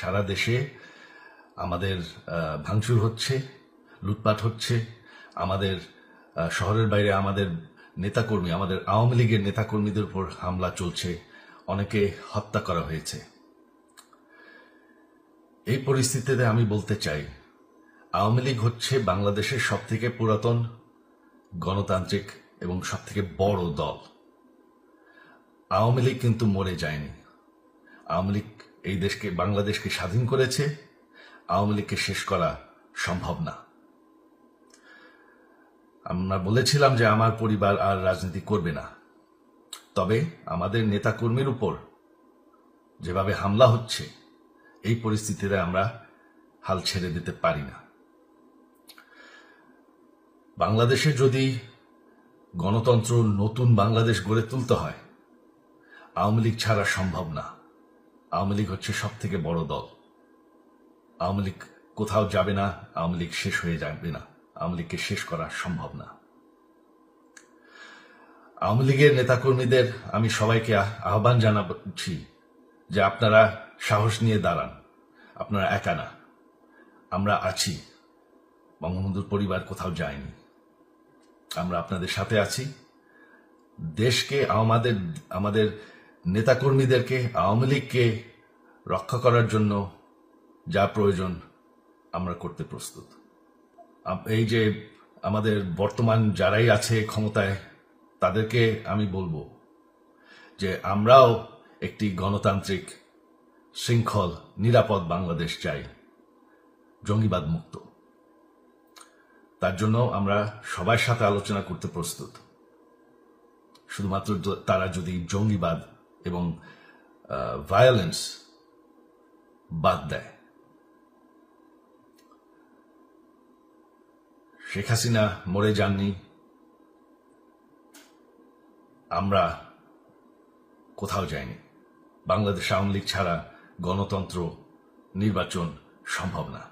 সারা দেশে আমাদের ভাঙচুর হচ্ছে, লুটপাট হচ্ছে, আমাদের শহরের বাইরে আমাদের নেতাকর্মী, আমাদের আওয়ামী লীগের নেতাকর্মীদের উপর হামলা চলছে, অনেকে হত্যা করা হয়েছে। এই পরিস্থিতিতে আমি বলতে চাই, আওয়ামী লীগ হচ্ছে বাংলাদেশের সবথেকে পুরাতন গণতান্ত্রিক এবং সবথেকে বড় দল। আওয়ামী লীগ কিন্তু মরে যায়নি। আওয়ামী লীগ এই দেশকে, বাংলাদেশকে স্বাধীন করেছে। আওয়ামী লীগকে শেষ করা সম্ভব না। আমরা বলেছিলাম যে আমার পরিবার আর রাজনীতি করবে না, তবে আমাদের নেতাকর্মীর উপর যেভাবে হামলা হচ্ছে, এই পরিস্থিতিতে আমরা হাল ছেড়ে দিতে পারি না। বাংলাদেশে যদি গণতন্ত্র, নতুন বাংলাদেশ গড়ে তুলতে হয়, আওয়ামী লীগ ছাড়া সম্ভব না। আওয়ামী লীগ হচ্ছে সব থেকে বড় দল। আওয়ামী লীগ কোথাও যাবে না, আওয়ামী লীগ শেষ হয়ে যাবে না। আওয়ামী লীগকে শেষ করা সম্ভব না। আওয়ামী লীগের নেতাকর্মীদের আমি সবাইকে আহ্বান জানাচ্ছি যে আপনারা সাহস নিয়ে দাঁড়ান। আপনারা একা না, আমরা আছি। বঙ্গবন্ধুর পরিবার কোথাও যায়নি, আমরা আপনাদের সাথে আছি। দেশকে, আমাদের নেতাকর্মীদেরকে, আওয়ামী লীগকে রক্ষা করার জন্য যা প্রয়োজন আমরা করতে প্রস্তুত। এই যে আমাদের বর্তমান যারাই আছে ক্ষমতায়, তাদেরকে আমি বলবো যে আমরাও একটি গণতান্ত্রিক, শৃঙ্খল, নিরাপদ বাংলাদেশ চাই, জঙ্গিবাদ মুক্ত। তার জন্য আমরা সবার সাথে আলোচনা করতে প্রস্তুত, শুধুমাত্র তারা যদি জঙ্গিবাদ এবং ভায়োলেন্স বাদ দেয়। শেখ হাসিনা মরে যাননি, আমরা কোথাও যাইনি। বাংলাদেশ আওয়ামী লীগ ছাড়া গণতন্ত্র, নির্বাচন সম্ভব না।